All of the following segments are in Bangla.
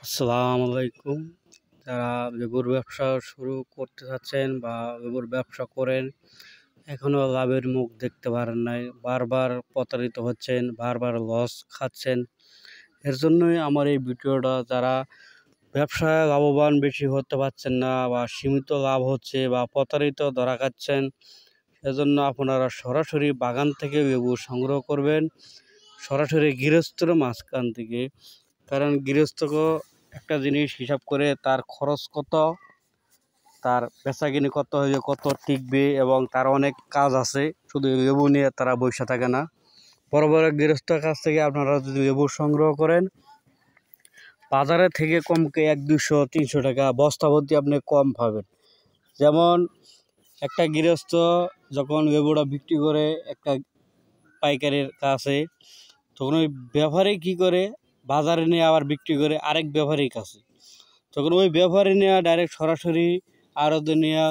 আসসালামু আলাইকুম। যারা লেবুর ব্যবসা শুরু করতে চাচ্ছেন বা লেবুর ব্যবসা করেন, এখনও লাভের মুখ দেখতে পারেন নাই, বারবার প্রতারিত হচ্ছেন, বারবার লস খাচ্ছেন। এর জন্যই আমার এই ভিডিওটা। যারা ব্যবসায় লাভবান বেশি হতে পারছেন না বা সীমিত লাভ হচ্ছে বা প্রতারিত ধরা খাচ্ছেন, সেজন্য আপনারা সরাসরি বাগান থেকে লেবু সংগ্রহ করবেন, সরাসরি গৃহস্থর মাঝখান থেকে। কারণ গৃহস্থকে একটা জিনিস হিসাব করে তার খরচ কত, তার বেচাকিনি কত হয়ে কত টিকবে, এবং তার অনেক কাজ আছে। শুধু লেবু নিয়ে তারা বসে থাকে না। বড় বড় গৃহস্থর কাছ থেকে আপনারা যদি লেবু সংগ্রহ করেন, বাজারে থেকে কমকে 100-200-300 টাকা বস্তা ভর্তি আপনি কম পাবেন। যেমন একটা গৃহস্থ যখন লেবুটা বিক্রি করে একটা পাইকারের কাছে, তখন ওই ব্যাপারী কী করে, বাজারে নিয়ে আবার বিক্রি করে আরেক ব্যাপারীর কাছে। তখন ওই ব্যাপারী নিয়ে ডাইরেক্ট সরাসরি আড়তে নিয়ে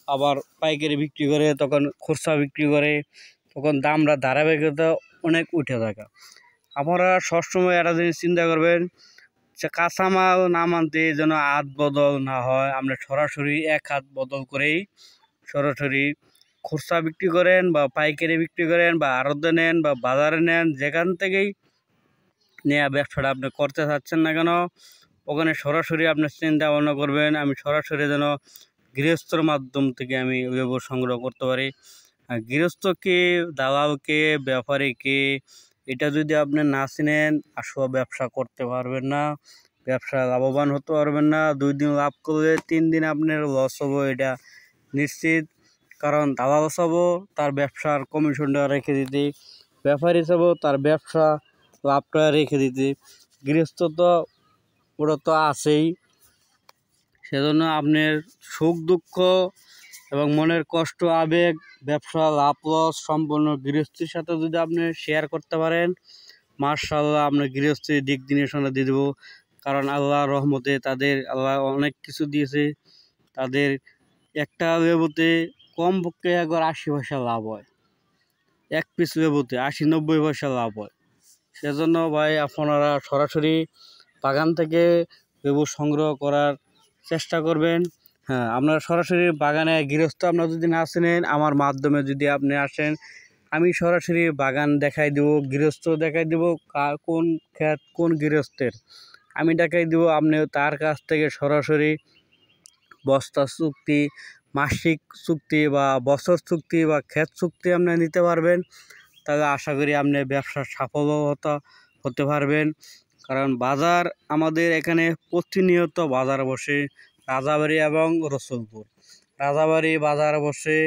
আবার পাইকারি বিক্রি করে, তখন খুচরা বিক্রি করে, তখন দামটা ধারাবাহিকতা অনেক উঠে থাকে। আপনারা সবসময় একটা জিনিস চিন্তা করবেন যে কাঁচামাল না মানতে যেন হাত বদল না হয়। আপনি সরাসরি এক হাত বদল করেই সরাসরি খুচরা বিক্রি করেন বা পাইকারি বিক্রি করেন বা আড়তে নেন বা বাজারে নেন, যেখান থেকেই নেওয়া ব্যবসাটা আপনি করতে চাচ্ছেন না কেন, ওখানে সরাসরি আপনি চিন্তা ভাবনা করবেন আমি সরাসরি যেন গৃহস্থর মাধ্যম থেকে আমি লেবু সংগ্রহ করতে পারি। গৃহস্থকে, দালালকে, ব্যাপারীকে এটা যদি আপনি না চিনেন, আসলে ব্যবসা করতে পারবেন না, ব্যবসা লাভবান হতে পারবেন না। 2 দিন লাভ করলে 3 দিন আপনার লস হবো, এটা নিশ্চিত। কারণ দালাল চাবো তার ব্যবসার কমিশনটা রেখে দিতে, ব্যাপারী চাবো তার ব্যবসা লাভটা রেখে দিতে, গৃহস্থ তো ওটা তো আছেই। সেজন্য আপনার সুখ দুঃখ এবং মনের কষ্ট আবেগ, ব্যবসা লাভ লস সম্পূর্ণ গৃহস্থীর সাথে যদি আপনি শেয়ার করতে পারেন, মাশাআল্লাহ আপনার গৃহস্থীর দিক নির্দেশনা দিয়ে দেবো। কারণ আল্লাহ রহমতে তাদের আল্লাহ অনেক কিছু দিয়েছে। তাদের একটা লেবুতে কমপক্ষে একবার 80 পয়সা লাভ হয়, এক পিস লেবুতে 80-90 পয়সা লাভ হয়। সেজন্য ভাই আপনারা সরাসরি বাগান থেকে লেবু সংগ্রহ করার চেষ্টা করবেন। হ্যাঁ, আপনারা সরাসরি বাগানে গৃহস্থ আপনারা যদি না চেনেন, আমার মাধ্যমে যদি আপনি আসেন, আমি সরাসরি বাগান দেখাই দেবো, গৃহস্থ দেখাই দেবো, কোন ক্ষেত কোন গৃহস্থের আমি দেখাই দেবো। আপনি তার কাছ থেকে সরাসরি বস্তা চুক্তি, মাসিক চুক্তি বা বছর চুক্তি বা ক্ষেত চুক্তি আপনি নিতে পারবেন। তাহলে আশা করি আপনি ব্যবসার সাফল্য হতে পারবেন। কারণ বাজার আমাদের এখানে প্রতিনিয়ত বাজার বসে, রাজাবাড়ি এবং রসুলপুর। রাজাবাড়ি বাজার বসে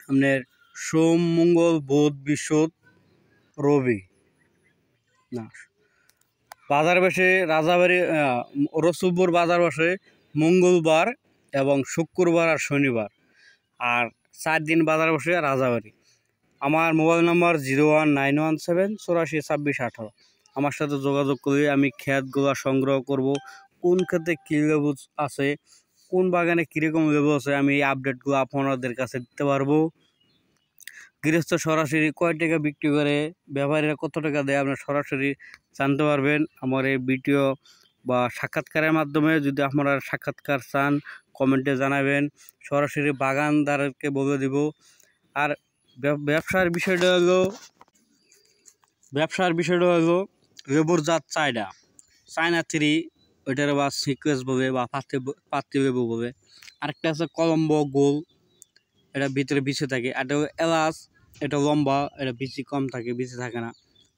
আপনার সোম, মঙ্গল, বুধ, বৃহস্পতি, রবি না বাজার বসে। রাজাবাড়ি রসুলপুর বাজার বসে মঙ্গলবার এবং শুক্রবার আর শনিবার, আর 4 দিন বাজার বসে রাজাবাড়ি। আমার মোবাইল নম্বর 01917842618। আমার সাথে যোগাযোগ করে আমি ক্ষেতগুলো সংগ্রহ করব, কোন ক্ষেতে কী লেবু আছে, কোন বাগানে কীরকম লেবু আছে, আমি এই আপডেটগুলো আপনাদের কাছে দিতে পারবো। গৃহস্থ সরাসরি কয় টাকা বিক্রি করে, ব্যাপারীরা কত টাকা দেয়, আপনারা সরাসরি জানতে পারবেন আমার এই ভিডিও বা সাক্ষাৎকারের মাধ্যমে। যদি আপনারা সাক্ষাৎকার চান, কমেন্টে জানাবেন, সরাসরি বাগানদারকে বলে দিব। আর ব্যবসার বিষয়টা হলো লেবুর জাত চায়না 3, ওইটার বা সিকোয়েন্স বলে বা পাতি লেবু বলে। আরেকটা আছে কলম্বো গোল, এটা ভিতরে বিছে থাকে। আর এটা এলাচ, এটা লম্বা, এটা বিচি কম থাকে, বিচি থাকে না।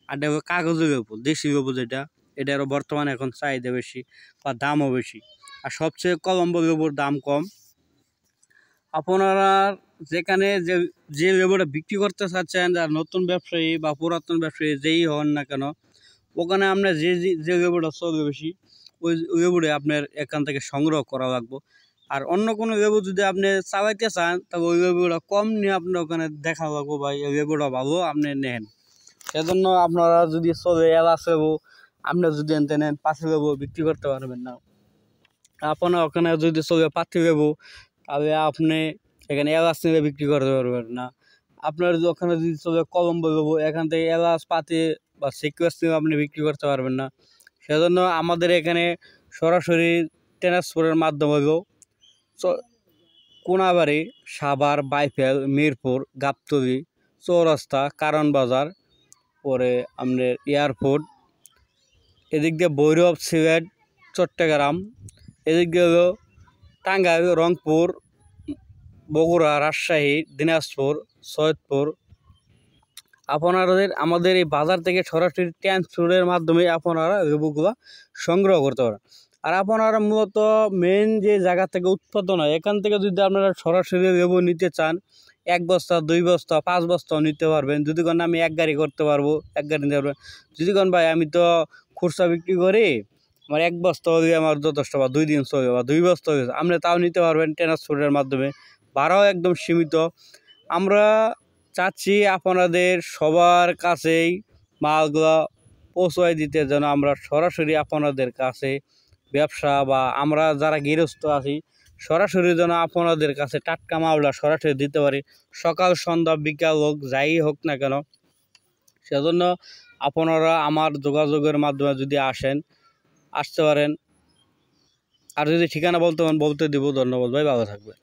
আর এটা কাগজের লেবু, দেশি লেবু যেটা, এটারও বর্তমানে এখন চাহিদা বেশি বা দামও বেশি। আর সবচেয়ে কলম্বো লেবুর দাম কম। আপনারা যেখানে যে লেবুটা বিক্রি করতে চাচ্ছেন, যারা নতুন ব্যবসায়ী বা পুরাতন ব্যবসায়ী যেই হন না কেন, ওখানে আপনার যে লেবুটা চলবে বেশি, ওই লেবুটাই আপনার এখান থেকে সংগ্রহ করা লাগবে। আর অন্য কোনো লেবু যদি আপনি চালাইতে চান, তবে ওই লেবুটা কম নিয়ে আপনার ওখানে দেখা লাগবো, ভাই এই লেবুটা ভালো আপনি নেন। সেজন্য আপনারা যদি চলে এলাচ লেবু, আপনি যদি এনতে নেন, পাতি লেবু বিক্রি করতে পারবেন না। আপনার ওখানে যদি চলে পাতি লেবু, তাহলে আপনি এখানে এলাচ নিয়ে বিক্রি করতে পারবেন না। আপনার ওখানে যদি চলে কলম্বো লেবু, এখান থেকে এলাচ, পাতি বা সিকুয়েন্স নিয়ে আপনি বিক্রি করতে পারবেন না। সেজন্য আমাদের এখানে সরাসরি ট্রান্সপোর্টের মাধ্যমেও কোনাবাড়ি, সাভার, বাইফেল, মিরপুর, গাবতলী, চৌরাস্তা, কারণ বাজার, পরে আমাদের এয়ারপোর্ট, এদিক দিয়ে ভৈরব, সিলেট, চট্টগ্রাম, এদিক দিয়ে হলো টাঙ্গাইল, রংপুর, বগুড়া, রাজশাহী, দিনাজপুর, সৈয়দপুর। আপনাদের আমাদের এই বাজার থেকে সরাসরি ট্রান্সপোর্টের মাধ্যমে আপনারা লেবুগুলো সংগ্রহ করতে পারেন। আর আপনারা মূলত মেন যে জায়গা থেকে উৎপাদন হয় এখান থেকে যদি আপনারা সরাসরি লেবু নিতে চান 1 বস্তা, 2 বস্তা, 5 বস্তাও নিতে পারবেন। যদি কোন আমি 1 গাড়ি করতে পারবো, 1 গাড়ি নিতে পারবেন। যদি কোন ভাই আমি তো খুচরা বিক্রি করি, আমার 1 বস্তা হলে আমার যথেষ্ট, বা 2 দিন চলবে, বা 2 বস্তা হয়ে আপনি তাও নিতে পারবেন ট্রান্সপোর্টের মাধ্যমে। ভাড়াও একদম সীমিত। আমরা চাচ্ছি আপনাদের সবার কাছেই মালগুলো পৌঁছায় দিতে, যেন আমরা সরাসরি আপনাদের কাছে ব্যবসা বা আমরা যারা গৃহস্থ আছি সরাসরি যেন আপনাদের কাছে টাটকা মালটা সরাসরি দিতে পারি, সকাল সন্ধ্যা বিকাল হোক যাই হোক না কেন। সেজন্য আপনারা আমার যোগাযোগের মাধ্যমে যদি আসতে পারেন। আর যদি ঠিকানা বলতে দেবো। ধন্যবাদ ভাই, ভালো থাকবে।